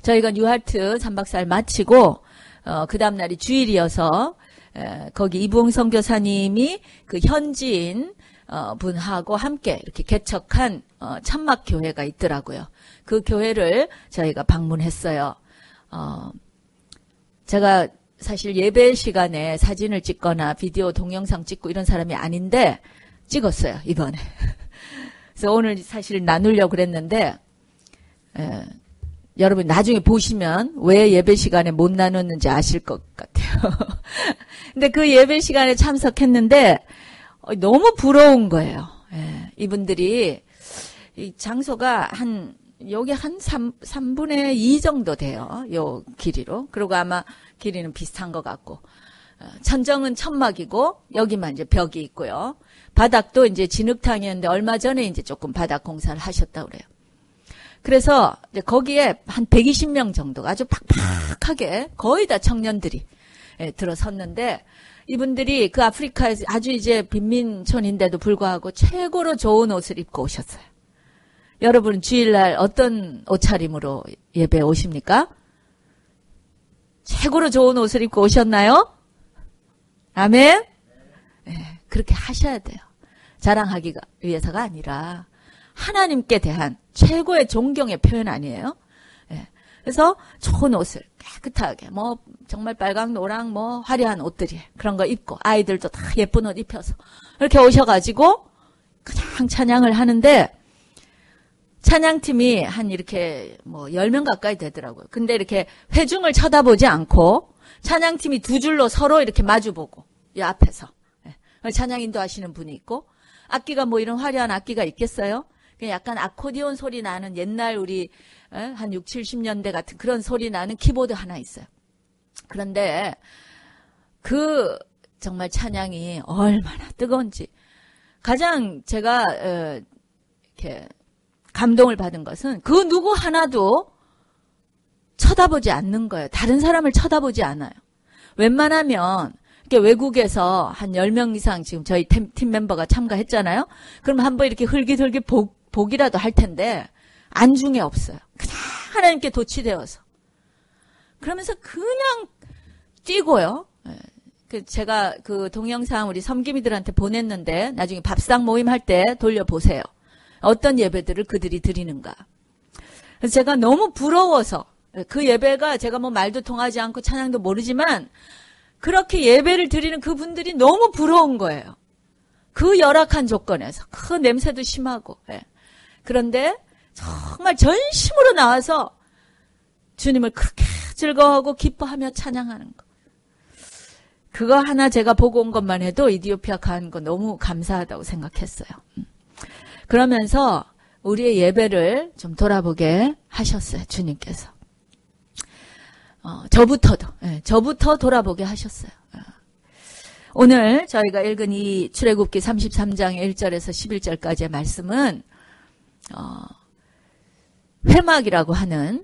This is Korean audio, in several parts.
저희가 뉴하트 3박 4일 마치고 그 다음 날이 주일이어서 거기 이부흥 선교사님이 그 현지인 분하고 함께 이렇게 개척한 천막 교회가 있더라고요. 그 교회를 저희가 방문했어요. 제가 사실 예배 시간에 사진을 찍거나 비디오 동영상 찍고 이런 사람이 아닌데 찍었어요, 이번에. 그래서 오늘 사실 나누려고 그랬는데 여러분 나중에 보시면 왜 예배 시간에 못 나눴는지 아실 것 같아요. 근데 그 예배 시간에 참석했는데 너무 부러운 거예요. 이분들이 이 장소가 여기 한 3분의 2 정도 돼요. 요 길이로. 그리고 아마 길이는 비슷한 것 같고. 천정은 천막이고, 여기만 이제 벽이 있고요. 바닥도 이제 진흙탕이었는데, 얼마 전에 이제 조금 바닥 공사를 하셨다고 그래요. 그래서 이제 거기에 한 120명 정도가 아주 팍팍하게 거의 다 청년들이 들어섰는데, 이분들이 그 아프리카에서 아주 이제 빈민촌인데도 불구하고 최고로 좋은 옷을 입고 오셨어요. 여러분 주일날 어떤 옷차림으로 예배에 오십니까? 최고로 좋은 옷을 입고 오셨나요? 아멘? 네, 그렇게 하셔야 돼요. 자랑하기 위해서가 아니라 하나님께 대한 최고의 존경의 표현 아니에요? 네, 그래서 좋은 옷을 깨끗하게 정말 빨강 노랑 화려한 옷들이 그런 거 입고 아이들도 다 예쁜 옷 입혀서 이렇게 오셔가지고 그냥 찬양을 하는데 찬양팀이 한 이렇게 10명 가까이 되더라고요. 근데 이렇게 회중을 쳐다보지 않고 찬양팀이 두 줄로 서로 이렇게 마주보고 이 앞에서 찬양 인도하시는 분이 있고 악기가 이런 화려한 악기가 있겠어요? 그냥 약간 아코디온 소리 나는 옛날 우리 한 6, 70년대 같은 그런 소리 나는 키보드 하나 있어요. 그런데 그 정말 찬양이 얼마나 뜨거운지 가장 제가 이렇게 감동을 받은 것은 그 누구 하나도 쳐다보지 않는 거예요. 다른 사람을 쳐다보지 않아요. 웬만하면 이렇게 외국에서 한 10명 이상 지금 저희 팀 멤버가 참가했잖아요. 그럼 한번 이렇게 흘깃흘깃 보기라도 할 텐데 안중에 없어요. 그냥 하나님께 도취되어서. 그러면서 그냥 뛰고요. 제가 그 동영상 우리 섬김이들한테 보냈는데 나중에 밥상 모임 할 때 돌려보세요. 어떤 예배들을 그들이 드리는가. 그래서 제가 너무 부러워서 그 예배가 제가 말도 통하지 않고 찬양도 모르지만 그렇게 예배를 드리는 그분들이 너무 부러운 거예요. 그 열악한 조건에서 그 냄새도 심하고 그런데 정말 전심으로 나와서 주님을 그렇게 즐거워하고 기뻐하며 찬양하는 거. 그거 하나 제가 보고 온 것만 해도 이디오피아 간 거 너무 감사하다고 생각했어요. 그러면서 우리의 예배를 좀 돌아보게 하셨어요. 주님께서. 저부터 돌아보게 하셨어요. 오늘 저희가 읽은 이 출애굽기 33장 1절에서 11절까지의 말씀은 회막이라고 하는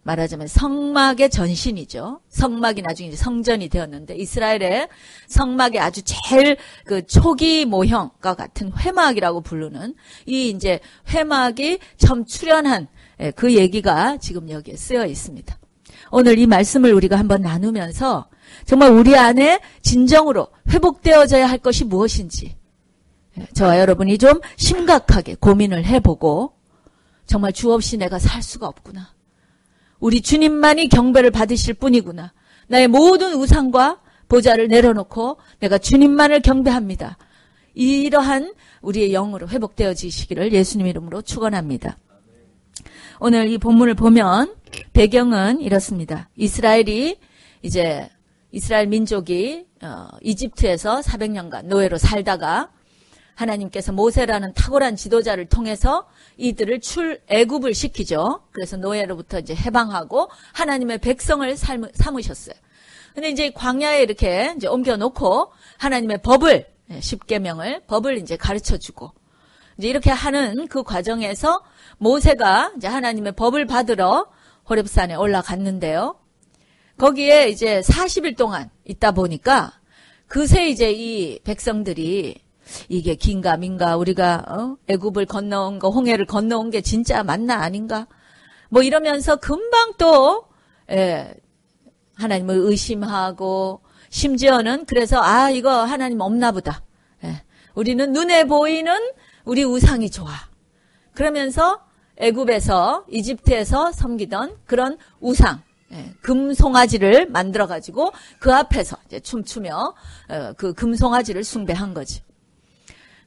말하자면 성막의 전신이죠. 성막이 나중에 이제 성전이 되었는데 이스라엘의 성막의 아주 제일 그 초기 모형과 같은 회막이라고 부르는 이 이제 회막이 처음 출현한 그 얘기가 지금 여기에 쓰여 있습니다. 오늘 이 말씀을 우리가 한번 나누면서 정말 우리 안에 진정으로 회복되어져야 할 것이 무엇인지 저와 여러분이 좀 심각하게 고민을 해보고 정말 주 없이 내가 살 수가 없구나. 우리 주님만이 경배를 받으실 뿐이구나. 나의 모든 우상과 보좌를 내려놓고 내가 주님만을 경배합니다. 이러한 우리의 영으로 회복되어지시기를 예수님 이름으로 축원합니다. 오늘 이 본문을 보면 배경은 이렇습니다. 이스라엘 민족이 이집트에서 400년간 노예로 살다가 하나님께서 모세라는 탁월한 지도자를 통해서 이들을 애굽을 시키죠. 그래서 노예로부터 이제 해방하고 하나님의 백성을 삼으셨어요. 근데 이제 광야에 이렇게 이제 옮겨놓고 하나님의 법을, 10계명을, 법을 이제 가르쳐 주고 이제 이렇게 하는 그 과정에서 모세가 이제 하나님의 법을 받으러 호렙산에 올라갔는데요. 거기에 이제 40일 동안 있다 보니까 그새 이제 이 백성들이 이게 긴가 민가 우리가 애굽을 건너온 거 홍해를 건너온 게 진짜 맞나 아닌가 이러면서 금방 금방 또 하나님을 의심하고 심지어는 그래서 이거 하나님 없나 보다. 우리는 눈에 보이는 우리 우상이 좋아. 그러면서 애굽에서 이집트에서 섬기던 그런 우상 금송아지를 만들어 가지고 그 앞에서 이제 춤추며 그 금송아지를 숭배한 거지.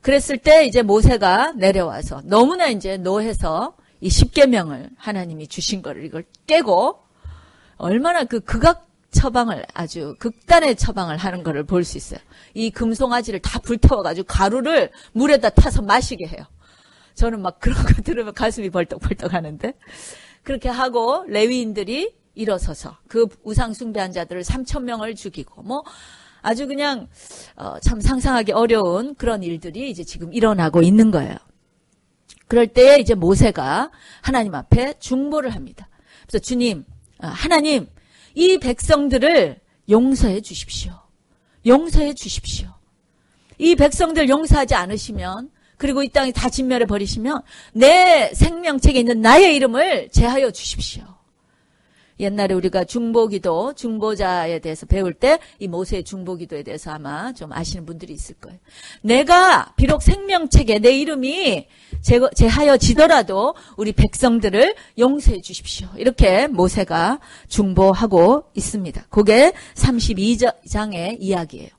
그랬을 때 이제 모세가 내려와서 너무나 이제 노해서 이 십계명을 하나님이 주신 거를 이걸 깨고 얼마나 그 극악 처방을 아주 극단의 처방을 하는 거를 볼 수 있어요. 이 금송아지를 다 불태워가지고 가루를 물에다 타서 마시게 해요. 저는 막 그런 거 들으면 가슴이 벌떡벌떡 하는데 그렇게 하고 레위인들이 일어서서 그 우상 숭배한 자들을 3,000명을 죽이고 뭐 아주 그냥 참 상상하기 어려운 그런 일들이 이제 지금 일어나고 있는 거예요. 그럴 때 이제 모세가 하나님 앞에 중보를 합니다. 그래서 주님, 하나님, 이 백성들을 용서해 주십시오. 용서해 주십시오. 이 백성들 용서하지 않으시면 그리고 이 땅에 다 진멸해 버리시면 내 생명책에 있는 나의 이름을 제하여 주십시오. 옛날에 우리가 중보기도, 중보자에 대해서 배울 때 이 모세의 중보기도에 대해서 아마 좀 아시는 분들이 있을 거예요. 내가 비록 생명책에 내 이름이 제하여지더라도 우리 백성들을 용서해 주십시오. 이렇게 모세가 중보하고 있습니다. 그게 32장의 이야기예요.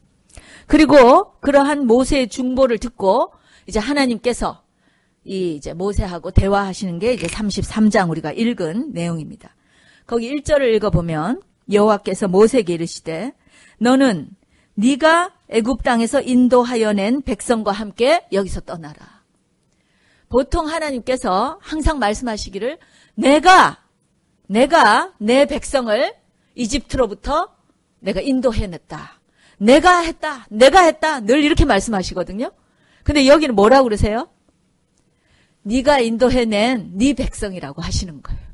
그리고 그러한 모세의 중보를 듣고 이제 하나님께서 이제 모세하고 대화하시는 게 이제 33장 우리가 읽은 내용입니다. 거기 1절을 읽어보면 여호와께서 모세에게 이르시되 너는 네가 애굽 땅에서 인도하여 낸 백성과 함께 여기서 떠나라. 보통 하나님께서 항상 말씀하시기를 내가 내 백성을 이집트로부터 내가 인도해냈다. 내가 했다. 늘 이렇게 말씀하시거든요. 근데 여기는 뭐라고 그러세요? 네가 인도해낸 네 백성이라고 하시는 거예요.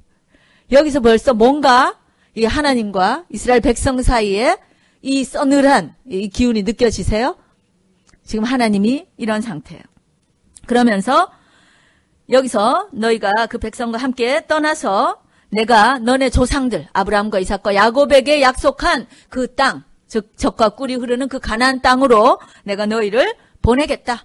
여기서 벌써 뭔가 이 하나님과 이스라엘 백성 사이에 이 서늘한 이 기운이 느껴지세요? 지금 하나님이 이런 상태예요. 그러면서 여기서 너희가 그 백성과 함께 떠나서 내가 너네 조상들 아브라함과 이삭과 야곱에게 약속한 그 땅, 즉 젖과 꿀이 흐르는 그 가나안 땅으로 내가 너희를 보내겠다.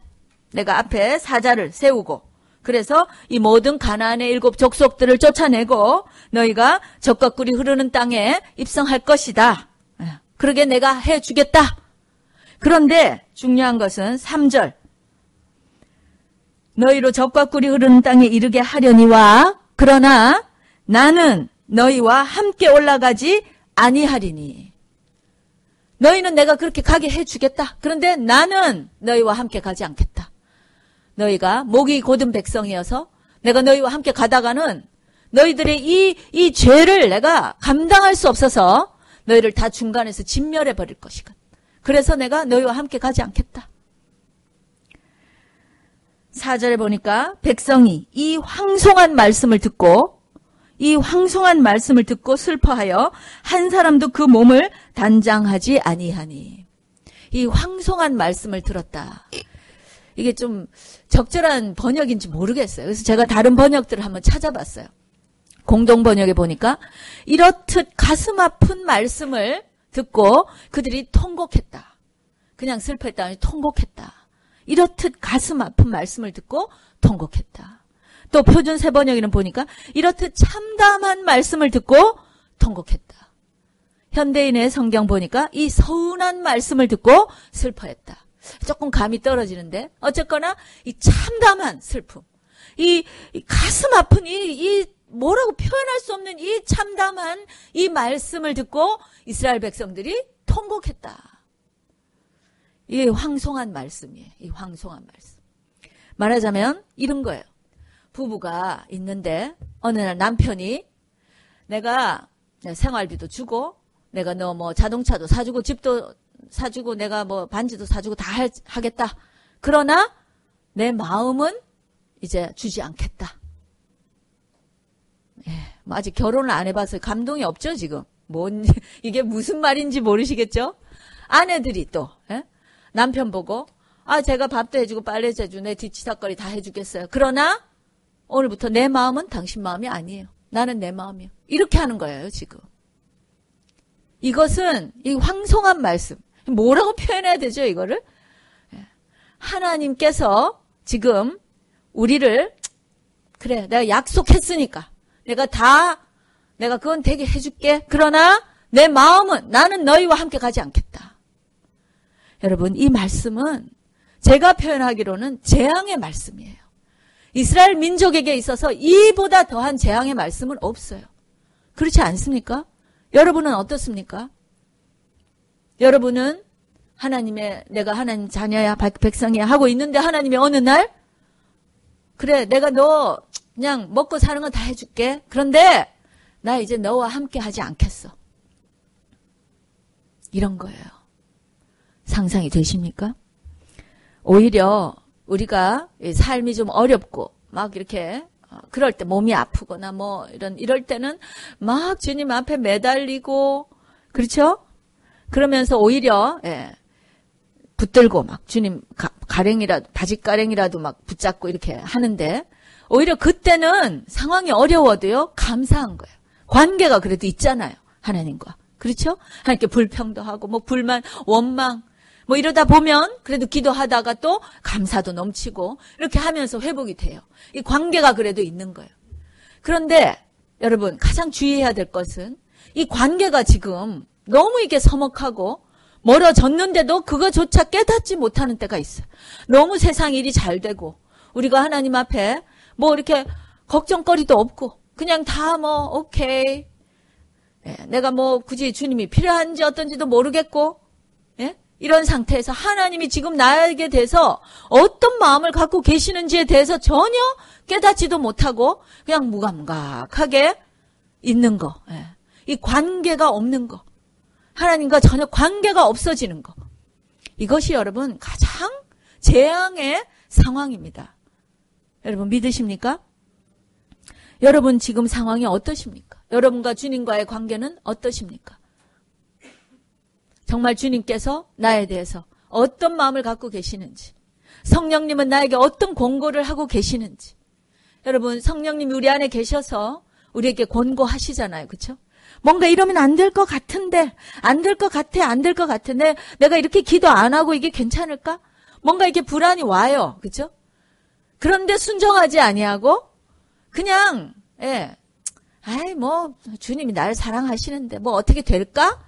내가 앞에 사자를 세우고 그래서 이 모든 가나안의 7 족속들을 쫓아내고 너희가 젖과 꿀이 흐르는 땅에 입성할 것이다. 그러게 내가 해주겠다. 그런데 중요한 것은 3절. 너희로 젖과 꿀이 흐르는 땅에 이르게 하려니와 그러나 나는 너희와 함께 올라가지 아니하리니. 너희는 내가 그렇게 가게 해주겠다. 그런데 나는 너희와 함께 가지 않겠다. 너희가 목이 곧은 백성이어서 내가 너희와 함께 가다가는 너희들의 이 죄를 내가 감당할 수 없어서 너희를 다 중간에서 진멸해 버릴 것이거든. 그래서 내가 너희와 함께 가지 않겠다. 4절에 보니까 백성이 이 황송한 말씀을 듣고 슬퍼하여 한 사람도 그 몸을 단장하지 아니하니. 이 황송한 말씀을 들었다. 이게 좀 적절한 번역인지 모르겠어요. 그래서 제가 다른 번역들을 한번 찾아봤어요. 공동 번역에 보니까 이렇듯 가슴 아픈 말씀을 듣고 그들이 통곡했다. 그냥 슬퍼했다. 아니 통곡했다. 이렇듯 가슴 아픈 말씀을 듣고 통곡했다. 또 표준 새 번역에는 보니까 이렇듯 참담한 말씀을 듣고 통곡했다. 현대인의 성경 보니까 이 서운한 말씀을 듣고 슬퍼했다. 조금 감이 떨어지는데 어쨌거나 이 참담한 슬픔, 이 가슴 아픈 이 뭐라고 표현할 수 없는 이 참담한 이 말씀을 듣고 이스라엘 백성들이 통곡했다. 이 황송한 말씀이에요. 이 황송한 말씀. 말하자면 이런 거예요. 부부가 있는데 어느 날 남편이 내가 생활비도 주고 내가 너 뭐 자동차도 사주고 집도 사주고 내가 뭐 반지도 사주고 다 하겠다. 그러나 내 마음은 이제 주지 않겠다. 뭐 아직 결혼을 안 해봐서 감동이 없죠 지금. 이게 무슨 말인지 모르시겠죠? 아내들이 또 남편 보고 제가 밥도 해주고 빨래도 해주고 내 뒤치다거리 다 해주겠어요. 그러나 오늘부터 내 마음은 당신 마음이 아니에요. 나는 내 마음이요. 이렇게 하는 거예요, 지금. 이것은 이 황송한 말씀. 뭐라고 표현해야 되죠, 이거를? 하나님께서 지금 우리를 그래, 내가 약속했으니까 내가 그건 되게 해줄게. 그러나 내 마음은 나는 너희와 함께 가지 않겠다. 여러분, 이 말씀은 제가 표현하기로는 재앙의 말씀이에요. 이스라엘 민족에게 있어서 이보다 더한 재앙의 말씀은 없어요. 그렇지 않습니까? 여러분은 어떻습니까? 여러분은 내가 하나님 자녀야, 백성이야 하고 있는데 하나님이 어느 날 그래, 내가 너 그냥 먹고 사는 건 다 해줄게. 그런데 나 이제 너와 함께 하지 않겠어. 이런 거예요. 상상이 되십니까? 오히려 우리가 삶이 좀 어렵고 막 이렇게 그럴 때 몸이 아프거나 뭐 이럴 때는 막 주님 앞에 매달리고 그렇죠? 그러면서 오히려 붙들고 막 주님 가랭이라도 바짓가랭이라도 막 붙잡고 이렇게 하는데 오히려 그때는 상황이 어려워도요 감사한 거예요. 관계가 그래도 있잖아요. 하나님과. 그렇죠? 하나님께 불평도 하고 뭐 불만 원망 뭐 이러다 보면 그래도 기도하다가 또 감사도 넘치고 이렇게 하면서 회복이 돼요. 이 관계가 그래도 있는 거예요. 그런데 여러분 가장 주의해야 될 것은 이 관계가 지금 너무 이게 서먹하고 멀어졌는데도 그거조차 깨닫지 못하는 때가 있어요. 너무 세상 일이 잘 되고 우리가 하나님 앞에 뭐 이렇게 걱정거리도 없고 그냥 다 뭐 오케이. 내가 뭐 굳이 주님이 필요한지 어떤지도 모르겠고 이런 상태에서 하나님이 지금 나에게 대해서 어떤 마음을 갖고 계시는지에 대해서 전혀 깨닫지도 못하고 그냥 무감각하게 있는 거. 이 관계가 없는 거. 하나님과 전혀 관계가 없어지는 거. 이것이 여러분 가장 재앙의 상황입니다. 여러분 믿으십니까? 여러분 지금 상황이 어떠십니까? 여러분과 주님과의 관계는 어떠십니까? 정말 주님께서 나에 대해서 어떤 마음을 갖고 계시는지, 성령님은 나에게 어떤 권고를 하고 계시는지. 여러분 성령님이 우리 안에 계셔서 우리에게 권고하시잖아요. 그렇죠? 뭔가 이러면 안 될 것 같은데 안 될 것 같아. 내가 이렇게 기도 안 하고 이게 괜찮을까? 뭔가 이렇게 불안이 와요. 그렇죠? 그런데 순종하지 아니하고 그냥 뭐 주님이 나를 사랑하시는데 뭐 어떻게 될까?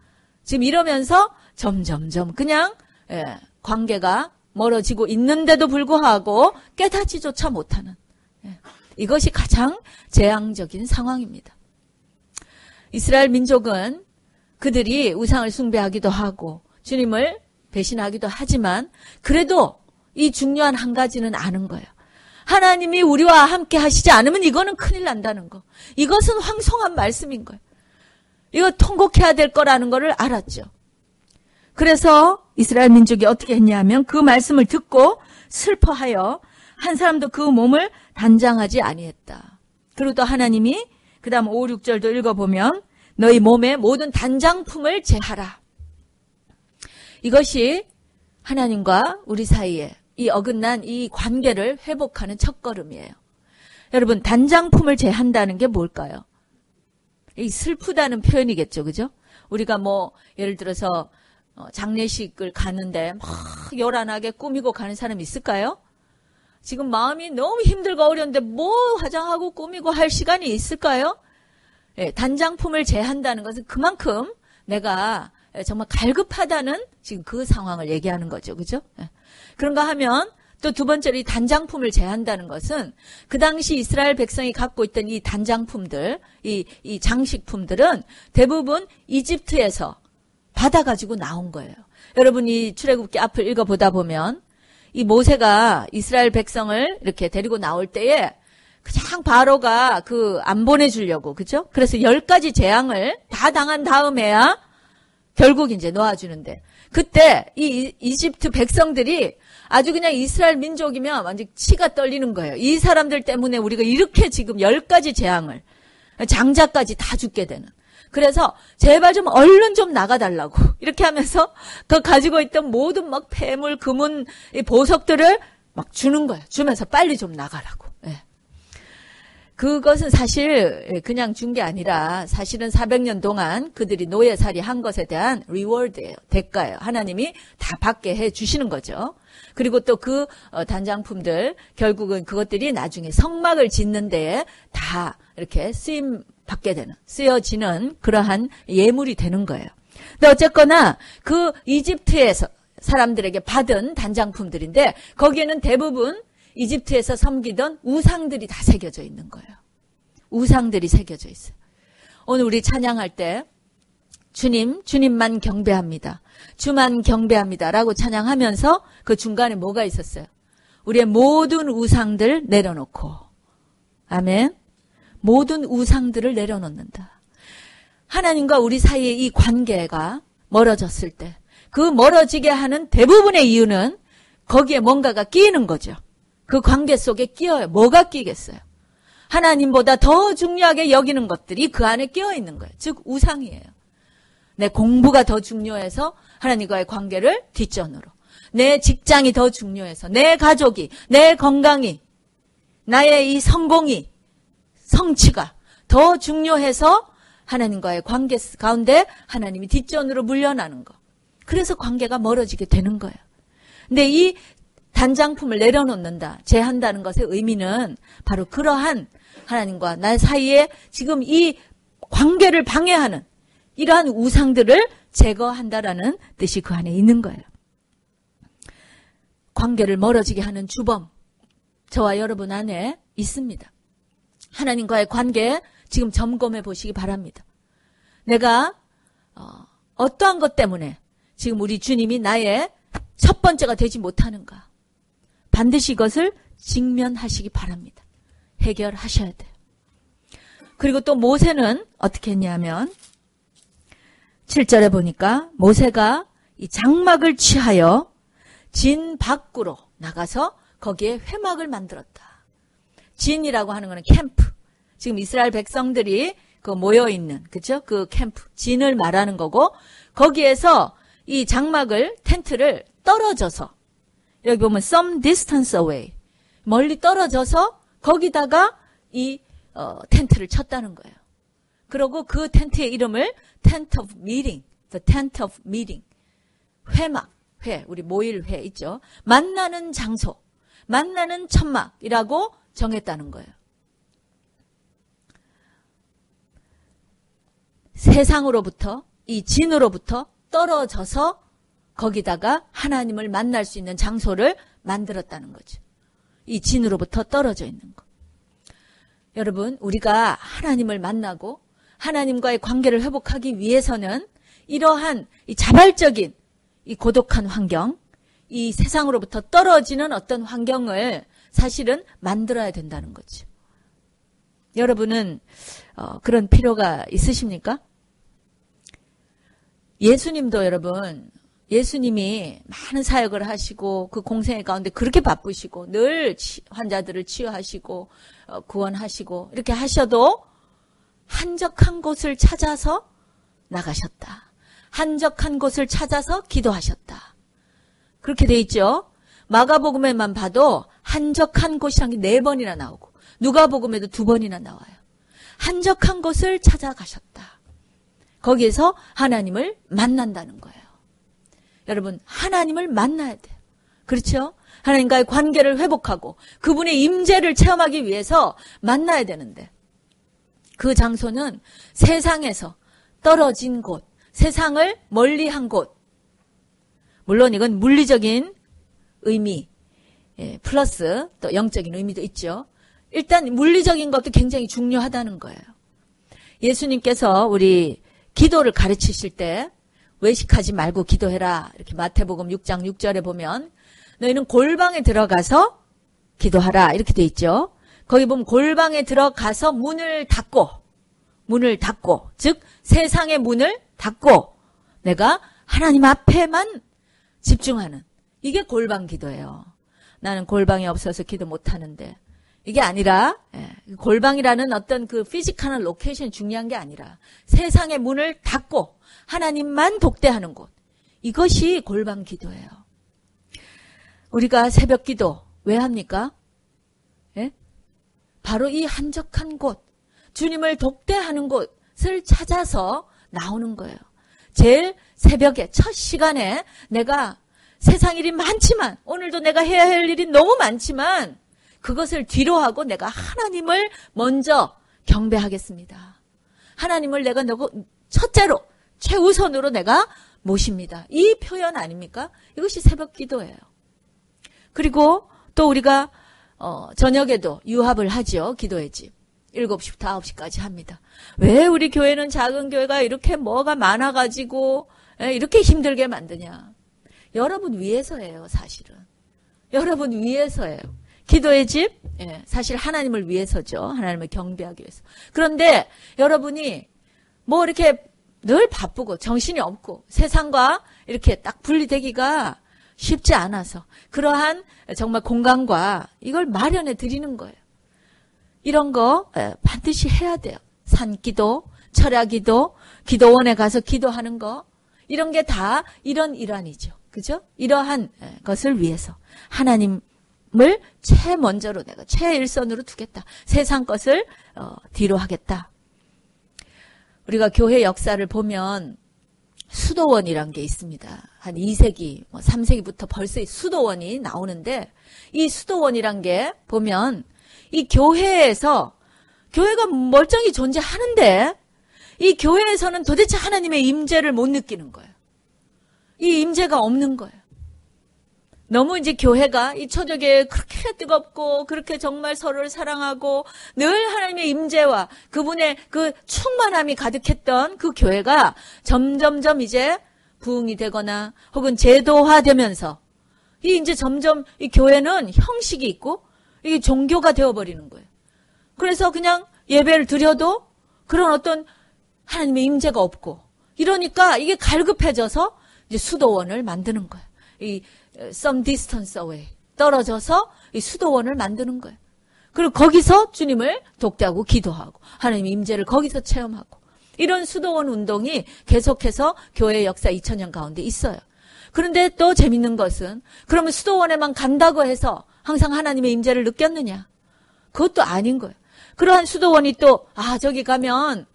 지금 이러면서 점점점 그냥 관계가 멀어지고 있는데도 불구하고 깨닫지조차 못하는 이것이 가장 재앙적인 상황입니다. 이스라엘 민족은 그들이 우상을 숭배하기도 하고 주님을 배신하기도 하지만 그래도 이 중요한 한 가지는 아는 거예요. 하나님이 우리와 함께 하시지 않으면 이거는 큰일 난다는 거. 이것은 황송한 말씀인 거예요. 이거 통곡해야 될 거라는 거를 알았죠. 그래서 이스라엘 민족이 어떻게 했냐면 그 말씀을 듣고 슬퍼하여 한 사람도 그 몸을 단장하지 아니했다. 그리고 또 하나님이 그 다음 5, 6절도 읽어보면 너희 몸의 모든 단장품을 제하라. 이것이 하나님과 우리 사이에 이 어긋난 이 관계를 회복하는 첫걸음이에요. 여러분 단장품을 제한다는 게 뭘까요? 이 슬프다는 표현이겠죠. 그죠? 우리가 뭐 예를 들어서 장례식을 가는데 막 요란하게 꾸미고 가는 사람 있을까요? 지금 마음이 너무 힘들고 어려운데 뭐 화장하고 꾸미고 할 시간이 있을까요? 단장품을 제한다는 것은 그만큼 내가 정말 갈급하다는 지금 그 상황을 얘기하는 거죠. 그죠? 그런가 하면 또 두 번째로 이 단장품을 제한다는 것은 그 당시 이스라엘 백성이 갖고 있던 이 단장품들, 이 장식품들은 대부분 이집트에서 받아가지고 나온 거예요. 여러분이 출애굽기 앞을 읽어보다 보면 이 모세가 이스라엘 백성을 이렇게 데리고 나올 때에 그냥 바로가 안 보내주려고, 그죠? 그래서 10가지 재앙을 다 당한 다음에야 결국 이제 놓아주는데 그때 이 이집트 백성들이 아주 그냥 이스라엘 민족이면 완전 치가 떨리는 거예요. 이 사람들 때문에 우리가 이렇게 지금 10가지 재앙을 장자까지 다 죽게 되는. 그래서 제발 좀 얼른 좀 나가달라고 이렇게 하면서 그 가지고 있던 모든 막 폐물, 금은, 보석들을 막 주는 거예요. 주면서 빨리 좀 나가라고. 그것은 사실 그냥 준 게 아니라 사실은 400년 동안 그들이 노예살이 한 것에 대한 리워드예요. 대가예요. 하나님이 다 받게 해 주시는 거죠. 그리고 또 그 단장품들 결국은 그것들이 나중에 성막을 짓는 데에 다 이렇게 받게 되는, 쓰여지는 그러한 예물이 되는 거예요. 근데 어쨌거나 그 이집트에서 사람들에게 받은 단장품들인데 거기에는 대부분 이집트에서 섬기던 우상들이 다 새겨져 있는 거예요. 우상들이 새겨져 있어요. 오늘 우리 찬양할 때 주님만 경배합니다. 주만 경배합니다. 라고 찬양하면서 그 중간에 뭐가 있었어요? 우리의 모든 우상들 내려놓고. 아멘. 모든 우상들을 내려놓는다. 하나님과 우리 사이의 이 관계가 멀어졌을 때 그 멀어지게 하는 대부분의 이유는 거기에 뭔가가 끼이는 거죠. 그 관계 속에 끼어요. 뭐가 끼겠어요? 하나님보다 더 중요하게 여기는 것들이 그 안에 끼어 있는 거예요. 즉 우상이에요. 내 공부가 더 중요해서 하나님과의 관계를 뒷전으로. 내 직장이 더 중요해서 내 가족이, 내 건강이, 나의 이 성공이, 성취가 더 중요해서 하나님과의 관계 가운데 하나님이 뒷전으로 물려나는 거. 그래서 관계가 멀어지게 되는 거예요. 근데 이 단장품을 내려놓는다, 제한다는 것의 의미는 바로 그러한 하나님과 나 사이에 지금 이 관계를 방해하는 이러한 우상들을 제거한다라는 뜻이 그 안에 있는 거예요. 관계를 멀어지게 하는 주범, 저와 여러분 안에 있습니다. 하나님과의 관계 지금 점검해 보시기 바랍니다. 내가 어떠한 것 때문에 지금 우리 주님이 나의 첫 번째가 되지 못하는가. 반드시 이것을 직면하시기 바랍니다. 해결하셔야 돼요. 그리고 또 모세는 어떻게 했냐면 7절에 보니까 모세가 이 장막을 취하여 진 밖으로 나가서 거기에 회막을 만들었다. 진이라고 하는 거는 캠프. 지금 이스라엘 백성들이 그 모여있는, 그죠? 그 캠프, 진을 말하는 거고, 거기에서 이 장막을, 텐트를 떨어져서, 여기 보면 some distance away, 멀리 떨어져서 거기다가 이 텐트를 쳤다는 거예요. 그리고 그 텐트의 이름을 tent of meeting, the tent of meeting, 회막, 회, 우리 모일 회 있죠? 만나는 장소, 만나는 천막이라고 정했다는 거예요. 세상으로부터, 이 진으로부터 떨어져서 거기다가 하나님을 만날 수 있는 장소를 만들었다는 거죠. 이 진으로부터 떨어져 있는 거. 여러분, 우리가 하나님을 만나고 하나님과의 관계를 회복하기 위해서는 이러한 이 자발적인 이 고독한 환경, 이 세상으로부터 떨어지는 어떤 환경을 사실은 만들어야 된다는 거죠. 여러분은 그런 필요가 있으십니까? 예수님도 여러분, 예수님이 많은 사역을 하시고 그 공생애 가운데 그렇게 바쁘시고 늘 환자들을 치유하시고 구원하시고 이렇게 하셔도 한적한 곳을 찾아서 나가셨다. 한적한 곳을 찾아서 기도하셨다. 그렇게 돼 있죠. 마가복음에만 봐도 한적한 곳이란 게 4번이나 나오고 누가복음에도 2번이나 나와요. 한적한 곳을 찾아가셨다. 거기에서 하나님을 만난다는 거예요. 여러분, 하나님을 만나야 돼요. 그렇죠? 하나님과의 관계를 회복하고 그분의 임재를 체험하기 위해서 만나야 되는데 그 장소는 세상에서 떨어진 곳, 세상을 멀리한 곳. 물론 이건 물리적인 의미 플러스 또 영적인 의미도 있죠. 일단 물리적인 것도 굉장히 중요하다는 거예요. 예수님께서 우리 기도를 가르치실 때 외식하지 말고 기도해라. 이렇게 마태복음 6장 6절에 보면 너희는 골방에 들어가서 기도하라. 이렇게 돼 있죠. 거기 보면 골방에 들어가서 문을 닫고 즉 세상의 문을 닫고 내가 하나님 앞에만 집중하는 이게 골방 기도예요. 나는 골방이 없어서 기도 못하는데 이게 아니라 골방이라는 어떤 그 피지컬한 로케이션이 중요한 게 아니라 세상의 문을 닫고 하나님만 독대하는 곳. 이것이 골방 기도예요. 우리가 새벽 기도 왜 합니까? 바로 이 한적한 곳, 주님을 독대하는 곳을 찾아서 나오는 거예요. 제일 새벽에 첫 시간에 내가 세상 일이 많지만, 오늘도 내가 해야 할 일이 너무 많지만 그것을 뒤로 하고 내가 하나님을 먼저 경배하겠습니다. 하나님을 내가 첫째로, 최우선으로 내가 모십니다. 이 표현 아닙니까? 이것이 새벽 기도예요. 그리고 또 우리가 저녁에도 유합을 하죠. 기도의 집. 7시부터 9시까지 합니다. 왜 우리 교회는 작은 교회가 이렇게 뭐가 많아가지고 이렇게 힘들게 만드냐. 여러분 위해서예요, 사실은. 여러분 위해서예요. 기도의 집, 사실 하나님을 위해서죠. 하나님을 경배하기 위해서. 그런데 여러분이 뭐 이렇게 늘 바쁘고 정신이 없고 세상과 이렇게 딱 분리되기가 쉽지 않아서 그러한 정말 공간과 이걸 마련해 드리는 거예요. 이런 거 반드시 해야 돼요. 산기도, 철야기도, 기도원에 가서 기도하는 거, 이런 게 다 이런 일환이죠. 그죠? 이러한 것을 위해서 하나님을 최먼저로 내가 최일선으로 두겠다. 세상 것을 뒤로 하겠다. 우리가 교회 역사를 보면 수도원이란 게 있습니다. 한 2세기, 3세기부터 벌써 수도원이 나오는데, 이 수도원이란 게 보면 이 교회에서, 교회가 멀쩡히 존재하는데 이 교회에서는 도대체 하나님의 임재를 못 느끼는 거예요. 이 임재가 없는 거예요. 너무 이제 교회가 이 초대교회에 그렇게 뜨겁고 그렇게 정말 서로를 사랑하고 늘 하나님의 임재와 그분의 그 충만함이 가득했던 그 교회가 점점점 이제 부흥이 되거나 혹은 제도화되면서 이제 점점 이 교회는 형식이 있고 이게 종교가 되어버리는 거예요. 그래서 그냥 예배를 드려도 그런 어떤 하나님의 임재가 없고 이러니까 이게 갈급해져서 이제 수도원을 만드는 거예요. 이 some distance away 떨어져서 이 수도원을 만드는 거예요. 그리고 거기서 주님을 독대하고 기도하고 하나님의 임재를 거기서 체험하고 이런 수도원 운동이 계속해서 교회의 역사 2000년 가운데 있어요. 그런데 또 재밌는 것은 그러면 수도원에만 간다고 해서 항상 하나님의 임재를 느꼈느냐? 그것도 아닌 거예요. 그러한 수도원이 또 저기 가면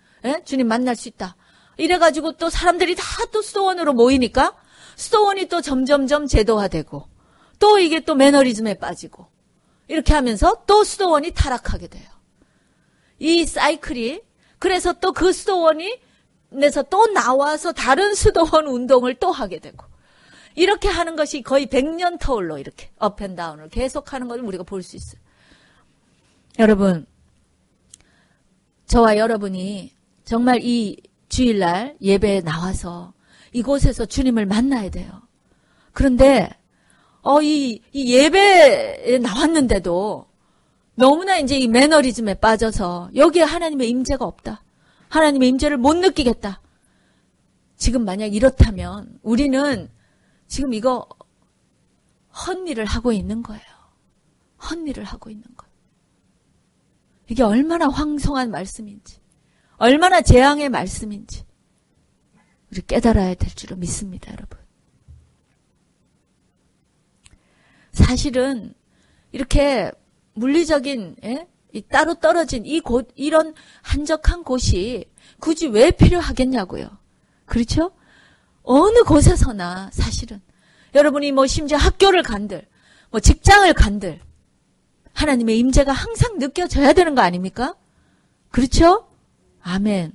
주님 만날 수 있다. 이래가지고 또 사람들이 다 또 수도원으로 모이니까 수도원이 또 점점점 제도화되고 또 이게 또 매너리즘에 빠지고 이렇게 하면서 또 수도원이 타락하게 돼요. 이 사이클이 그래서 또 그 수도원에서 또 나와서 다른 수도원 운동을 또 하게 되고 이렇게 하는 것이 거의 100년 터울로 이렇게 업앤다운을 계속하는 것을 우리가 볼 수 있어요. 여러분, 저와 여러분이 정말 이 주일날 예배에 나와서 이곳에서 주님을 만나야 돼요. 그런데 이 예배에 나왔는데도 너무나 이제 이 매너리즘에 빠져서 여기에 하나님의 임재가 없다. 하나님의 임재를 못 느끼겠다. 지금 만약 이렇다면 우리는 지금 이거 헛일을 하고 있는 거예요. 헛일을 하고 있는 거예요. 이게 얼마나 황송한 말씀인지, 얼마나 재앙의 말씀인지 우리 깨달아야 될 줄로 믿습니다, 여러분. 사실은 이렇게 물리적인 이 따로 떨어진 이 곳, 이런 한적한 곳이 굳이 왜 필요하겠냐고요. 그렇죠? 어느 곳에서나 사실은 여러분이 뭐 심지어 학교를 간들, 뭐 직장을 간들 하나님의 임재가 항상 느껴져야 되는 거 아닙니까? 그렇죠? 아멘.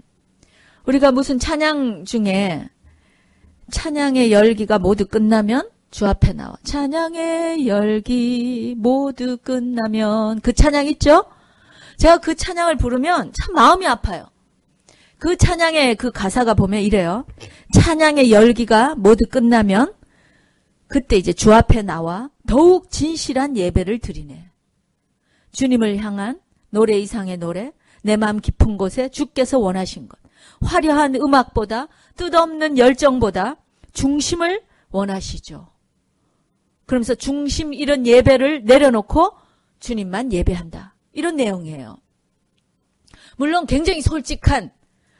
우리가 무슨 찬양 중에 찬양의 열기가 모두 끝나면 주 앞에 나와. 찬양의 열기 모두 끝나면 그 찬양 있죠? 제가 그 찬양을 부르면 참 마음이 아파요. 그 찬양의 그 가사가 보면 이래요. 찬양의 열기가 모두 끝나면 그때 이제 주 앞에 나와 더욱 진실한 예배를 드리네. 주님을 향한 노래 이상의 노래, 내 마음 깊은 곳에 주께서 원하신 것. 화려한 음악보다 뜻없는 열정보다 중심을 원하시죠. 그러면서 중심 이런 예배를 내려놓고 주님만 예배한다. 이런 내용이에요. 물론 굉장히 솔직한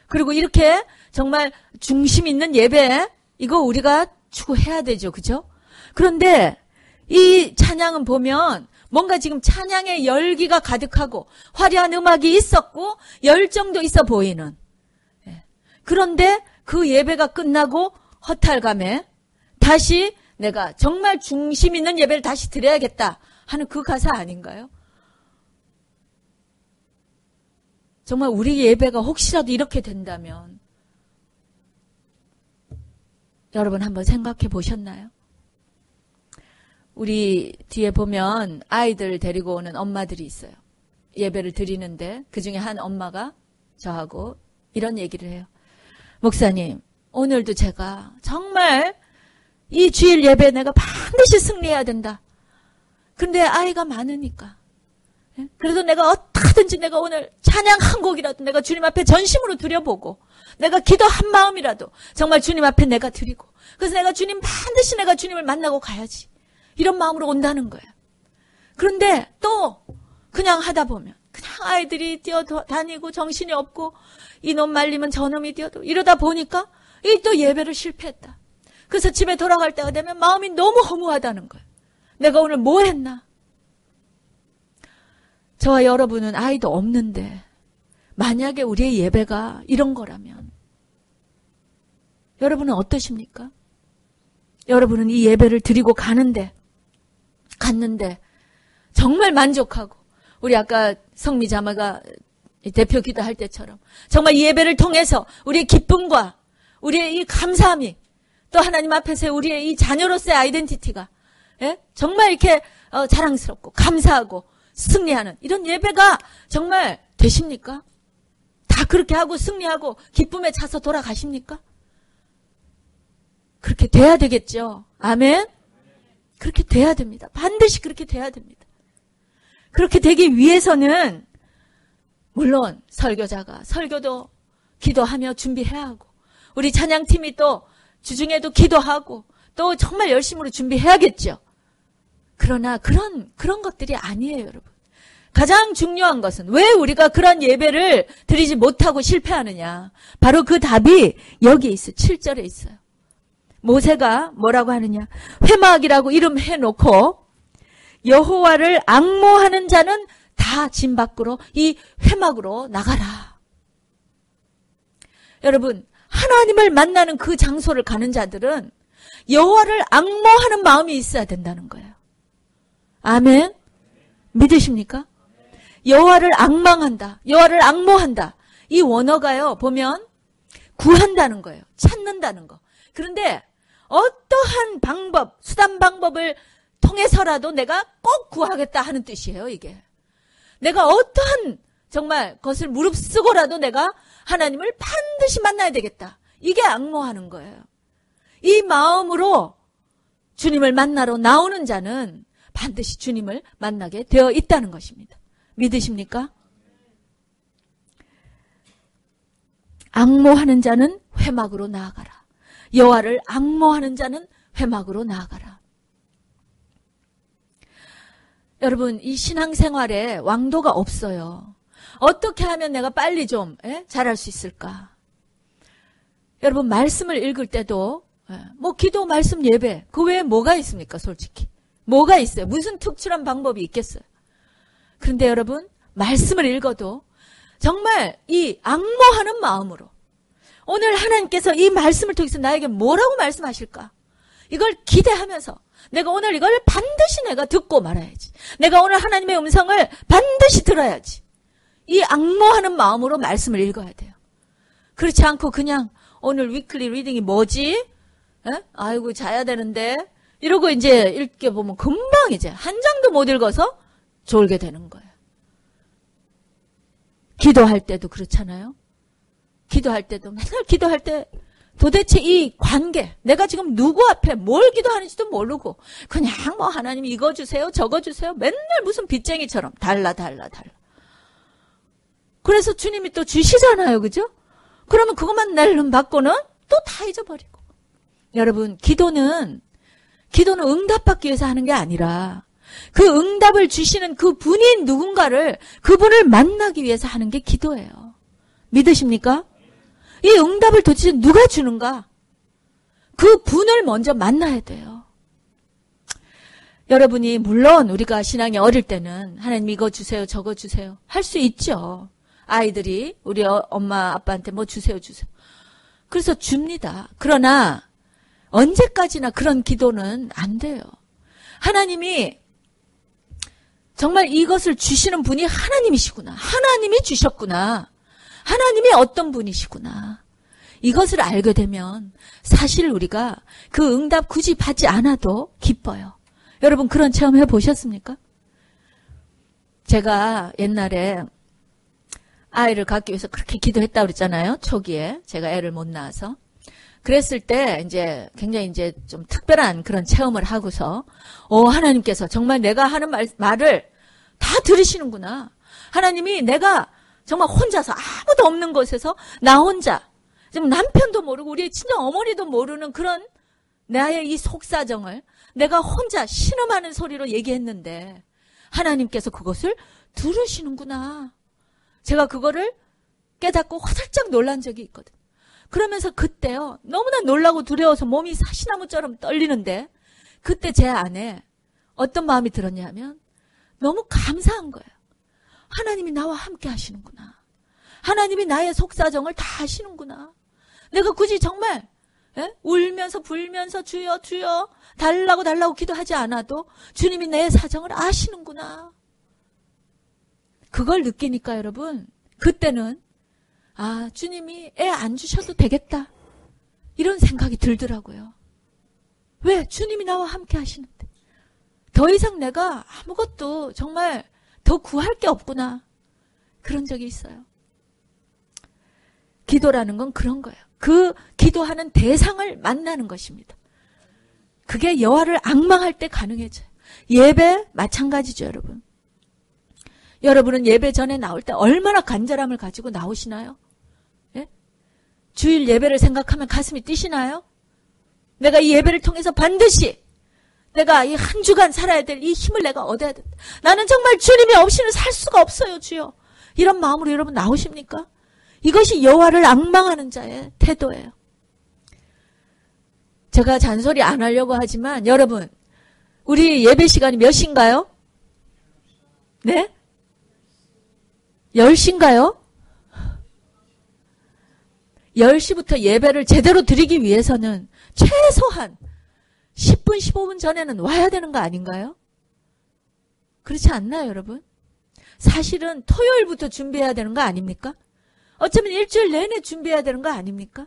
그리고 이렇게 정말 중심 있는 예배 이거 우리가 추구해야 되죠. 그죠? 그런데 이 찬양은 보면 뭔가 지금 찬양의 열기가 가득하고 화려한 음악이 있었고 열정도 있어 보이는. 그런데 그 예배가 끝나고 허탈감에 다시 내가 정말 중심 있는 예배를 다시 드려야겠다 하는 그 가사 아닌가요? 정말 우리 예배가 혹시라도 이렇게 된다면 여러분 한번 생각해 보셨나요? 우리 뒤에 보면 아이들 데리고 오는 엄마들이 있어요. 예배를 드리는데 그중에 한 엄마가 저하고 이런 얘기를 해요. 목사님, 오늘도 제가 정말 이 주일 예배 내가 반드시 승리해야 된다. 근데 아이가 많으니까. 그래도 내가 어떻게든지 내가 오늘 찬양 한 곡이라도 내가 주님 앞에 전심으로 드려보고 내가 기도 한 마음이라도 정말 주님 앞에 내가 드리고 그래서 내가 주님 반드시 내가 주님을 만나고 가야지. 이런 마음으로 온다는 거예요. 그런데 또 그냥 하다 보면 그냥 아이들이 뛰어다니고 정신이 없고 이놈 말리면 저놈이 뛰어도 이러다 보니까 이 또 예배를 실패했다. 그래서 집에 돌아갈 때가 되면 마음이 너무 허무하다는 거예요. 내가 오늘 뭐 했나? 저와 여러분은 아이도 없는데 만약에 우리의 예배가 이런 거라면 여러분은 어떠십니까? 여러분은 이 예배를 드리고 갔는데 정말 만족하고 우리 아까 성미 자매가 대표 기도할 때처럼 정말 이 예배를 통해서 우리의 기쁨과 우리의 이 감사함이 또 하나님 앞에서 우리의 이 자녀로서의 아이덴티티가 정말 이렇게 자랑스럽고 감사하고 승리하는 이런 예배가 정말 되십니까? 다 그렇게 하고 승리하고 기쁨에 차서 돌아가십니까? 그렇게 돼야 되겠죠. 아멘? 그렇게 돼야 됩니다. 반드시 그렇게 돼야 됩니다. 그렇게 되기 위해서는 물론 설교자가 설교도 기도하며 준비해야 하고 우리 찬양팀이 또 주중에도 기도하고 또 정말 열심으로 준비해야겠죠. 그러나 그런 것들이 아니에요, 여러분. 가장 중요한 것은 왜 우리가 그런 예배를 드리지 못하고 실패하느냐. 바로 그 답이 여기 있어요. 7절에 있어요. 모세가 뭐라고 하느냐. 회막이라고 이름해놓고 여호와를 앙모하는 자는 다 진 밖으로 이 회막으로 나가라. 여러분, 하나님을 만나는 그 장소를 가는 자들은 여호와를 앙모하는 마음이 있어야 된다는 거예요. 아멘? 믿으십니까? 여호와를 앙망한다. 여호와를 앙모한다. 이 원어가요. 보면 구한다는 거예요. 찾는다는 거. 그런데 어떠한 방법, 수단 방법을 통해서라도 내가 꼭 구하겠다 하는 뜻이에요. 이게. 내가 어떠한 정말 것을 무릅쓰고라도 내가 하나님을 반드시 만나야 되겠다. 이게 앙모하는 거예요. 이 마음으로 주님을 만나러 나오는 자는 반드시 주님을 만나게 되어 있다는 것입니다. 믿으십니까? 앙모하는 자는 회막으로 나아가라. 여호와를 앙모하는 자는 회막으로 나아가라. 여러분, 이 신앙생활에 왕도가 없어요. 어떻게 하면 내가 빨리 좀 잘할 수 있을까? 여러분, 말씀을 읽을 때도 뭐 기도, 말씀, 예배 그 외에 뭐가 있습니까? 솔직히 뭐가 있어요? 무슨 특출한 방법이 있겠어요? 그런데 여러분, 말씀을 읽어도 정말 이 앙모하는 마음으로 오늘 하나님께서 이 말씀을 통해서 나에게 뭐라고 말씀하실까? 이걸 기대하면서 내가 오늘 이걸 반드시 내가 듣고 말아야지. 내가 오늘 하나님의 음성을 반드시 들어야지. 이 앙모하는 마음으로 말씀을 읽어야 돼요. 그렇지 않고 그냥 오늘 위클리 리딩이 뭐지? 아이고 자야 되는데 이러고 이제 읽게 보면 금방 이제 한 장도 못 읽어서 졸게 되는 거예요. 기도할 때도 그렇잖아요. 기도할 때도 맨날 기도할 때 도대체 이 관계, 내가 지금 누구 앞에 뭘 기도하는지도 모르고 그냥 뭐 하나님 이거 주세요, 저거 주세요. 맨날 무슨 빚쟁이처럼 달라. 그래서 주님이 또 주시잖아요. 그죠? 그러면 그것만 날름 받고는 또 다 잊어버리고. 여러분, 기도는 응답받기 위해서 하는 게 아니라 그 응답을 주시는 그 분인 누군가를, 그분을 만나기 위해서 하는 게 기도예요. 믿으십니까? 이 응답을 도대체 누가 주는가? 그 분을 먼저 만나야 돼요. 여러분이 물론 우리가 신앙이 어릴 때는 하나님 이거 주세요 저거 주세요 할 수 있죠. 아이들이 우리 엄마 아빠한테 뭐 주세요 주세요. 그래서 줍니다. 그러나 언제까지나 그런 기도는 안 돼요. 하나님이 정말 이것을 주시는 분이 하나님이시구나. 하나님이 주셨구나. 하나님이 어떤 분이시구나. 이것을 알게 되면 사실 우리가 그 응답 굳이 받지 않아도 기뻐요. 여러분 그런 체험 해보셨습니까? 제가 옛날에 아이를 갖기 위해서 그렇게 기도했다고 그랬잖아요. 초기에 제가 애를 못 낳아서. 그랬을 때 이제 굉장히 이제 좀 특별한 그런 체험을 하고서 하나님께서 정말 내가 하는 말을 다 들으시는구나. 하나님이 내가 정말 혼자서 아무도 없는 곳에서 나 혼자 지금 남편도 모르고 우리 친정 어머니도 모르는 그런 나의 이 속사정을 내가 혼자 신음하는 소리로 얘기했는데 하나님께서 그것을 들으시는구나. 제가 그거를 깨닫고 화들짝 놀란 적이 있거든. 그러면서 그때요. 너무나 놀라고 두려워서 몸이 사시나무처럼 떨리는데 그때 제 안에 어떤 마음이 들었냐면 너무 감사한 거예요. 하나님이 나와 함께 하시는구나. 하나님이 나의 속사정을 다 하시는구나. 내가 굳이 정말 울면서 불면서 주여 주여 달라고 기도하지 않아도 주님이 내 사정을 아시는구나. 그걸 느끼니까 여러분 그때는 주님이 애 안 주셔도 되겠다. 이런 생각이 들더라고요. 왜? 주님이 나와 함께 하시는데. 더 이상 내가 아무것도 정말 더 구할 게 없구나. 그런 적이 있어요. 기도라는 건 그런 거예요. 그 기도하는 대상을 만나는 것입니다. 그게 여호와를 앙망할 때 가능해져요. 예배 마찬가지죠, 여러분. 여러분은 예배 전에 나올 때 얼마나 간절함을 가지고 나오시나요? 예? 주일 예배를 생각하면 가슴이 뛰시나요? 내가 이 예배를 통해서 반드시 내가 이 한 주간 살아야 될 이 힘을 내가 얻어야 된다. 나는 정말 주님이 없이는 살 수가 없어요, 주여. 이런 마음으로 여러분 나오십니까? 이것이 여호와를 앙망하는 자의 태도예요. 제가 잔소리 안 하려고 하지만 여러분 우리 예배 시간이 몇 시인가요? 네? 10시인가요? 10시부터 예배를 제대로 드리기 위해서는 최소한 10분, 15분 전에는 와야 되는 거 아닌가요? 그렇지 않나요, 여러분? 사실은 토요일부터 준비해야 되는 거 아닙니까? 어쩌면 일주일 내내 준비해야 되는 거 아닙니까?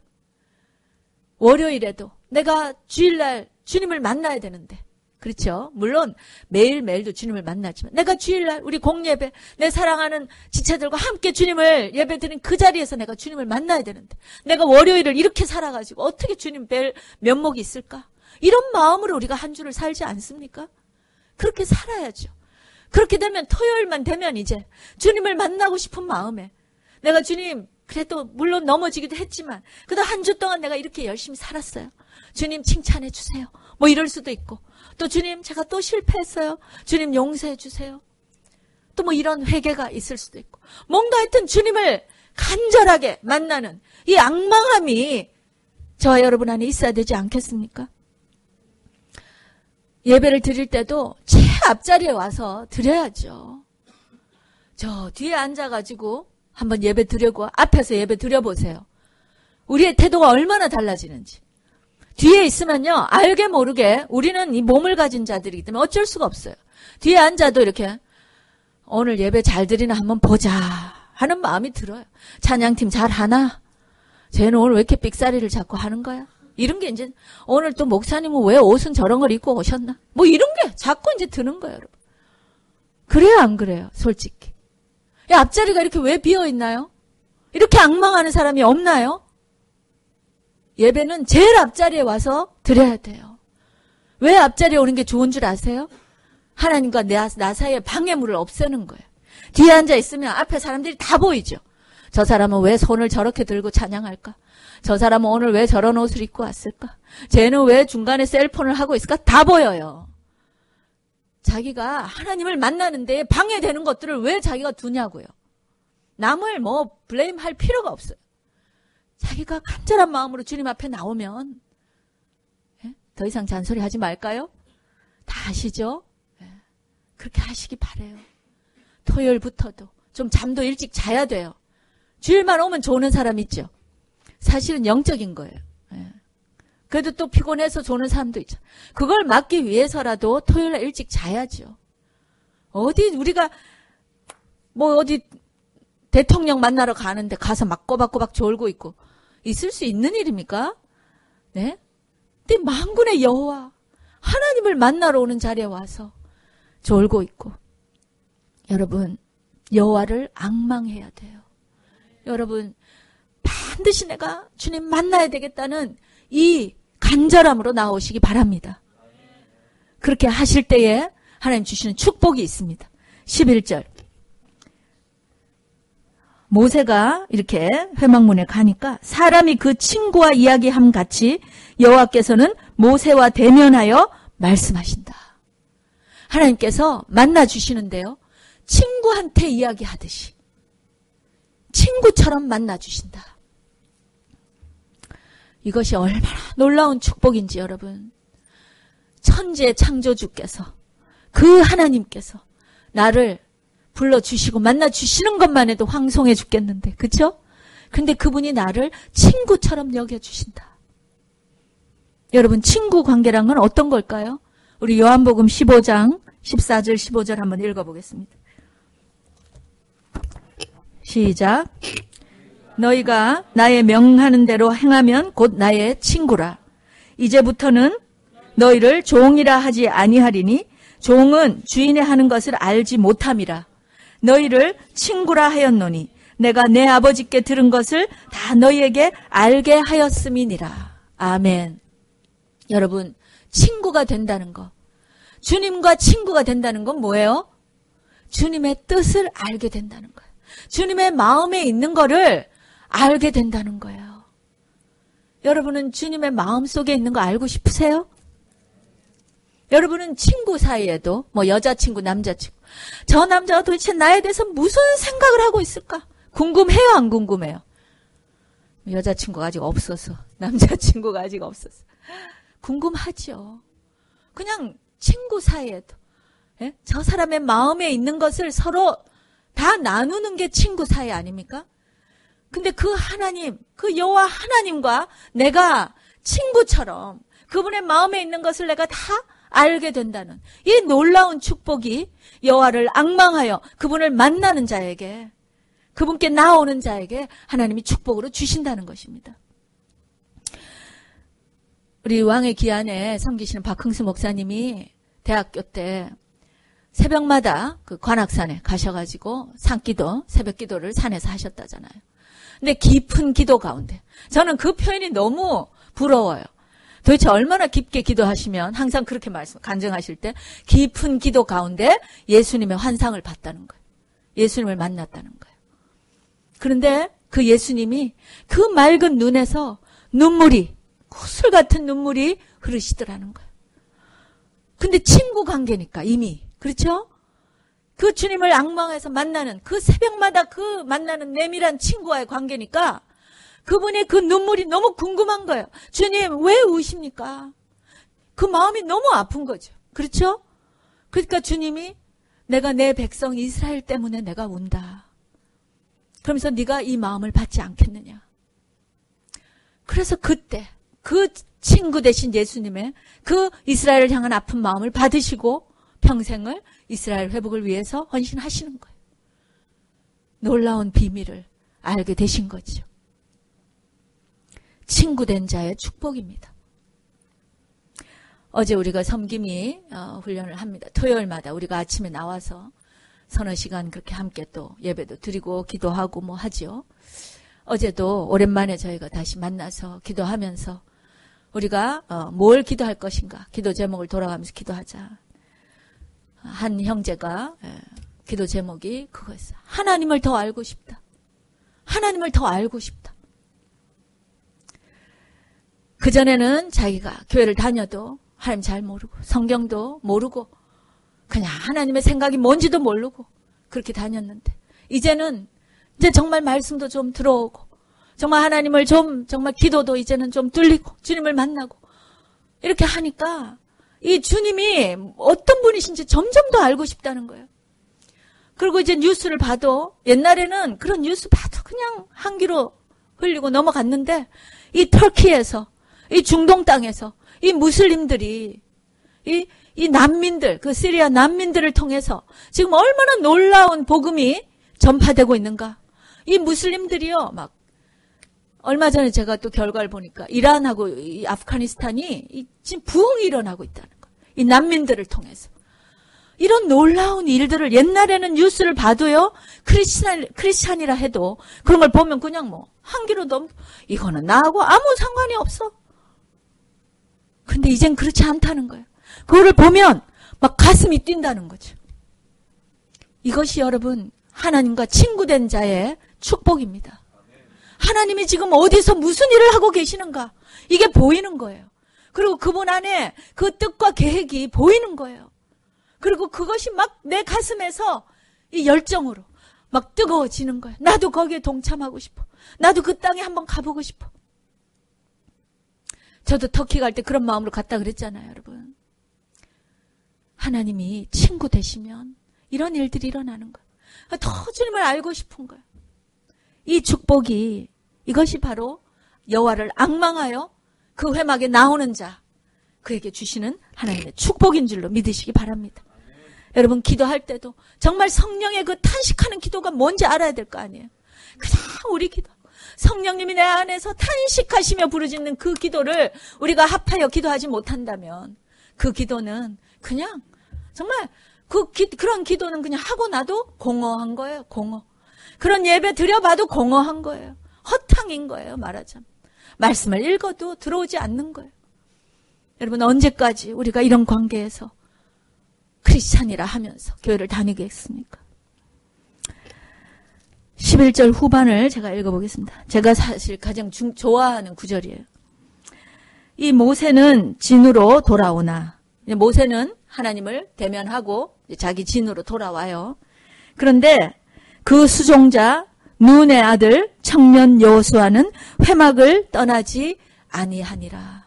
월요일에도 내가 주일날 주님을 만나야 되는데 그렇죠? 물론 매일매일도 주님을 만나지만 내가 주일날 우리 공예배 내 사랑하는 지체들과 함께 주님을 예배드린 그 자리에서 내가 주님을 만나야 되는데 내가 월요일을 이렇게 살아가지고 어떻게 주님 뵐 면목이 있을까? 이런 마음으로 우리가 한 주를 살지 않습니까? 그렇게 살아야죠. 그렇게 되면 토요일만 되면 이제 주님을 만나고 싶은 마음에 내가 주님 그래도 물론 넘어지기도 했지만 그래도 한 주 동안 내가 이렇게 열심히 살았어요. 주님 칭찬해 주세요. 뭐 이럴 수도 있고 또 주님 제가 또 실패했어요. 주님 용서해 주세요. 또 뭐 이런 회개가 있을 수도 있고 뭔가 하여튼 주님을 간절하게 만나는 이 앙망함이 저와 여러분 안에 있어야 되지 않겠습니까? 예배를 드릴 때도 제 앞자리에 와서 드려야죠. 저 뒤에 앉아가지고 한번 예배 드리고 앞에서 예배 드려보세요. 우리의 태도가 얼마나 달라지는지. 뒤에 있으면요. 알게 모르게 우리는 이 몸을 가진 자들이기 때문에 어쩔 수가 없어요. 뒤에 앉아도 이렇게 오늘 예배 잘 드리나 한번 보자 하는 마음이 들어요. 찬양팀 잘하나? 쟤는 오늘 왜 이렇게 삑사리를 자꾸 하는 거야? 이런 게 이제 오늘 또 목사님은 왜 옷은 저런 걸 입고 오셨나? 뭐 이런 게 자꾸 이제 드는 거예요, 여러분. 그래요, 안 그래요? 솔직히. 야, 앞자리가 이렇게 왜 비어 있나요? 이렇게 앙망하는 사람이 없나요? 예배는 제일 앞자리에 와서 드려야 돼요. 왜 앞자리에 오는 게 좋은 줄 아세요? 하나님과 나 사이에 방해물을 없애는 거예요. 뒤에 앉아 있으면 앞에 사람들이 다 보이죠. 저 사람은 왜 손을 저렇게 들고 찬양할까? 저 사람은 오늘 왜 저런 옷을 입고 왔을까? 쟤는 왜 중간에 셀폰을 하고 있을까? 다 보여요. 자기가 하나님을 만나는 데 방해되는 것들을 왜 자기가 두냐고요. 남을 뭐 블레임할 필요가 없어요. 자기가 간절한 마음으로 주님 앞에 나오면 더 이상 잔소리 하지 말까요? 다 아시죠? 그렇게 하시기 바래요. 토요일부터도 좀 잠도 일찍 자야 돼요. 주일만 오면 조는 사람 있죠. 사실은 영적인 거예요. 예. 그래도 또 피곤해서 조는 사람도 있죠. 그걸 막기 위해서라도 토요일에 일찍 자야죠. 어디 우리가 뭐 어디 대통령 만나러 가는데 가서 막 꼬박꼬박 졸고 있고 있을 수 있는 일입니까? 네? 근데 만군의 여호와 하나님을 만나러 오는 자리에 와서 졸고 있고, 여러분 여호와를 앙망해야 돼요. 여러분 반드시 내가 주님 만나야 되겠다는 이 간절함으로 나오시기 바랍니다. 그렇게 하실 때에 하나님 주시는 축복이 있습니다. 11절 모세가 이렇게 회막문에 가니까 사람이 그 친구와 이야기함 같이 여호와께서는 모세와 대면하여 말씀하신다. 하나님께서 만나 주시는데요, 친구한테 이야기하듯이 친구처럼 만나 주신다. 이것이 얼마나 놀라운 축복인지 여러분, 천지의 창조주께서, 그 하나님께서 나를 불러주시고 만나주시는 것만 해도 황송해 죽겠는데, 그쵸? 근데 그분이 나를 친구처럼 여겨주신다. 여러분 친구 관계란 건 어떤 걸까요? 우리 요한복음 15장 14절 15절 한번 읽어보겠습니다. 시작. 너희가 나의 명하는 대로 행하면 곧 나의 친구라. 이제부터는 너희를 종이라 하지 아니하리니 종은 주인의 하는 것을 알지 못함이라. 너희를 친구라 하였노니 내가 내 아버지께 들은 것을 다 너희에게 알게 하였음이니라. 아멘. 여러분 친구가 된다는 거, 주님과 친구가 된다는 건 뭐예요? 주님의 뜻을 알게 된다는 거예요. 주님의 마음에 있는 거를 알게 된다는 거예요. 여러분은 주님의 마음 속에 있는 거 알고 싶으세요? 여러분은 친구 사이에도 뭐 여자친구, 남자친구, 저 남자가 도대체 나에 대해서 무슨 생각을 하고 있을까? 궁금해요, 안 궁금해요? 여자친구가 아직 없어서, 남자친구가 아직 없어서 궁금하죠. 그냥 친구 사이에도, 예? 저 사람의 마음에 있는 것을 서로 다 나누는 게 친구 사이 아닙니까? 근데 그 하나님, 그 여호와 하나님과 내가 친구처럼 그분의 마음에 있는 것을 내가 다 알게 된다는 이 놀라운 축복이 여호와를 앙망하여 그분을 만나는 자에게, 그분께 나오는 자에게 하나님이 축복으로 주신다는 것입니다. 우리 왕의 기한에 섬기시는 박흥수 목사님이 대학교 때 새벽마다 그 관악산에 가셔가지고 산기도, 새벽기도를 산에서 하셨다잖아요. 근데 깊은 기도 가운데, 저는 그 표현이 너무 부러워요. 도대체 얼마나 깊게 기도하시면 항상 그렇게 간증하실 때 깊은 기도 가운데 예수님의 환상을 봤다는 거예요. 예수님을 만났다는 거예요. 그런데 그 예수님이 그 맑은 눈에서 눈물이, 구슬 같은 눈물이 흐르시더라는 거예요. 근데 친구 관계니까 이미, 그렇죠? 그 주님을 앙망해서 만나는 그 새벽마다 그 만나는 내밀한 친구와의 관계니까 그분의 그 눈물이 너무 궁금한 거예요. 주님 왜 우십니까? 그 마음이 너무 아픈 거죠. 그렇죠? 그러니까 주님이 내가 내 백성 이스라엘 때문에 내가 운다. 그러면서 네가 이 마음을 받지 않겠느냐. 그래서 그때 그 친구 되신 예수님의 그 이스라엘을 향한 아픈 마음을 받으시고 평생을 이스라엘 회복을 위해서 헌신하시는 거예요. 놀라운 비밀을 알게 되신 거죠. 친구된 자의 축복입니다. 어제 우리가 섬김이 훈련을 합니다. 토요일마다 우리가 아침에 나와서 서너 시간 그렇게 함께 또 예배도 드리고 기도하고 뭐 하죠. 어제도 오랜만에 저희가 다시 만나서 기도하면서 우리가 뭘 기도할 것인가, 기도 제목을 돌아가면서 기도하자. 한 형제가 기도 제목이 그거였어요. 하나님을 더 알고 싶다. 하나님을 더 알고 싶다. 그전에는 자기가 교회를 다녀도 하나님 잘 모르고 성경도 모르고 그냥 하나님의 생각이 뭔지도 모르고 그렇게 다녔는데, 이제는 이제 정말 말씀도 좀 들어오고 정말 하나님을 좀 정말 기도도 이제는 좀 뚫리고 주님을 만나고 이렇게 하니까 이 주님이 어떤 분이신지 점점 더 알고 싶다는 거예요. 그리고 이제 뉴스를 봐도 옛날에는 그런 뉴스 봐도 그냥 한 귀로 흘리고 넘어갔는데 이 터키에서 이 중동 땅에서 이 무슬림들이 이 난민들, 그 시리아 난민들을 통해서 지금 얼마나 놀라운 복음이 전파되고 있는가. 이 무슬림들이요, 막 얼마 전에 제가 또 결과를 보니까 이란하고 이 아프가니스탄이 지금 부흥이 일어나고 있다는 거예요. 이 난민들을 통해서. 이런 놀라운 일들을 옛날에는 뉴스를 봐도요, 크리스찬이라 해도 그런 걸 보면 그냥 뭐 한 귀로 이거는 나하고 아무 상관이 없어. 근데 이젠 그렇지 않다는 거예요. 그거를 보면 막 가슴이 뛴다는 거죠. 이것이 여러분 하나님과 친구된 자의 축복입니다. 하나님이 지금 어디서 무슨 일을 하고 계시는가 이게 보이는 거예요. 그리고 그분 안에 그 뜻과 계획이 보이는 거예요. 그리고 그것이 막 내 가슴에서 이 열정으로 막 뜨거워지는 거예요. 나도 거기에 동참하고 싶어. 나도 그 땅에 한번 가보고 싶어. 저도 터키 갈 때 그런 마음으로 갔다 그랬잖아요, 여러분. 하나님이 친구 되시면 이런 일들이 일어나는 거예요. 더 주님을 알고 싶은 거예요. 이 축복이 이것이 바로 여호와를 앙망하여 그 회막에 나오는 자 그에게 주시는 하나님의 축복인 줄로 믿으시기 바랍니다. 여러분 기도할 때도 정말 성령의 그 탄식하는 기도가 뭔지 알아야 될 거 아니에요. 그냥 우리 기도 성령님이 내 안에서 탄식하시며 부르짖는 그 기도를 우리가 합하여 기도하지 못한다면 그 기도는 그냥 정말 그런 기도는 그냥 하고 나도 공허한 거예요. 공허. 그런 예배 드려봐도 공허한 거예요. 허탕인 거예요. 말하자면. 말씀을 읽어도 들어오지 않는 거예요. 여러분 언제까지 우리가 이런 관계에서 크리스찬이라 하면서 교회를 다니겠습니까? 11절 후반을 제가 읽어보겠습니다. 제가 사실 가장 좋아하는 구절이에요. 이 모세는 진으로 돌아오나 모세는 하나님을 대면하고 자기 진으로 돌아와요. 그런데 그 수종자 눈의 아들 청년 여호수아는 회막을 떠나지 아니하니라.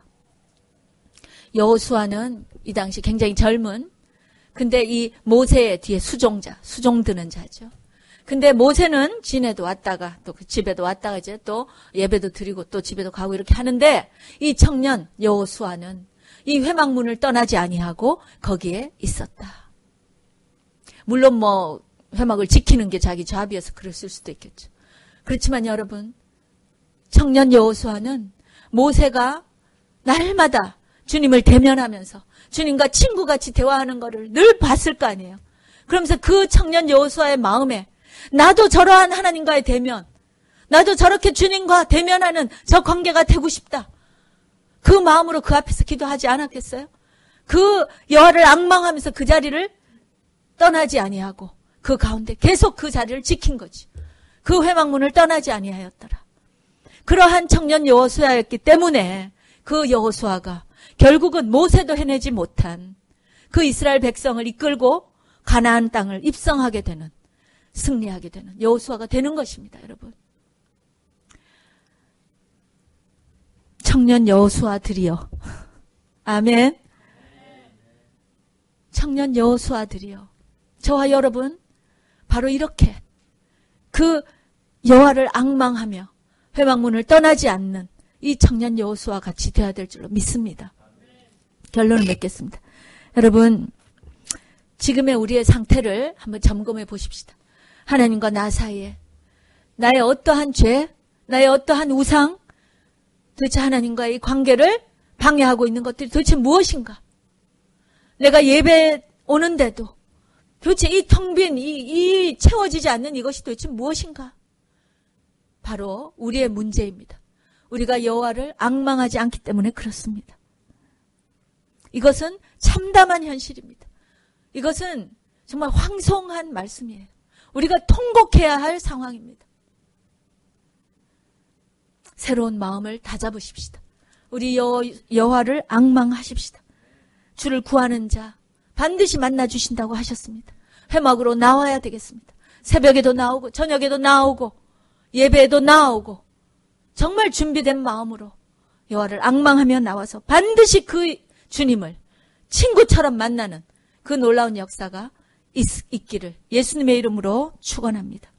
여호수아는 이 당시 굉장히 젊은 근데 이 모세의 뒤에 수종드는 자죠. 근데 모세는 진에도 왔다가 또 집에도 왔다가 이제 또 예배도 드리고 또 집에도 가고 이렇게 하는데 이 청년 여호수아는 이 회막문을 떠나지 아니하고 거기에 있었다. 물론 뭐 회막을 지키는 게 자기 자비여서 그랬을 수도 있겠죠. 그렇지만 여러분 청년 여호수아는 모세가 날마다 주님을 대면하면서 주님과 친구같이 대화하는 거를 늘 봤을 거 아니에요. 그러면서 그 청년 여호수아의 마음에 나도 저러한 하나님과의 대면, 나도 저렇게 주님과 대면하는 저 관계가 되고 싶다. 그 마음으로 그 앞에서 기도하지 않았겠어요? 그 여호와를 앙망하면서 그 자리를 떠나지 아니하고 그 가운데 계속 그 자리를 지킨 거지. 그 회막문을 떠나지 아니하였더라. 그러한 청년 여호수아였기 때문에 그 여호수아가 결국은 모세도 해내지 못한 그 이스라엘 백성을 이끌고 가나안 땅을 입성하게 되는 승리하게 되는 여호수아가 되는 것입니다. 여러분. 청년 여호수아들이여. 아멘. 청년 여호수아들이여. 저와 여러분 바로 이렇게 그 여호와를 앙망하며 회막문을 떠나지 않는 이 청년 여호수아 같이 되어야 될 줄로 믿습니다. 결론을 맺겠습니다. 여러분 지금의 우리의 상태를 한번 점검해 보십시다. 하나님과 나 사이에 나의 어떠한 죄, 나의 어떠한 우상, 도대체 하나님과의 관계를 방해하고 있는 것들이 도대체 무엇인가? 내가 예배 오는데도 도대체 이 텅 빈, 이 채워지지 않는 이것이 도대체 무엇인가? 바로 우리의 문제입니다. 우리가 여호와를 앙망하지 않기 때문에 그렇습니다. 이것은 참담한 현실입니다. 이것은 정말 황송한 말씀이에요. 우리가 통곡해야 할 상황입니다. 새로운 마음을 다잡으십시다. 우리 여호와를 앙망하십시다. 주를 구하는 자 반드시 만나주신다고 하셨습니다. 회막으로 나와야 되겠습니다. 새벽에도 나오고 저녁에도 나오고 예배에도 나오고 정말 준비된 마음으로 여호와를 앙망하며 나와서 반드시 그 주님을 친구처럼 만나는 그 놀라운 역사가 있기를 예수님의 이름으로 축원합니다.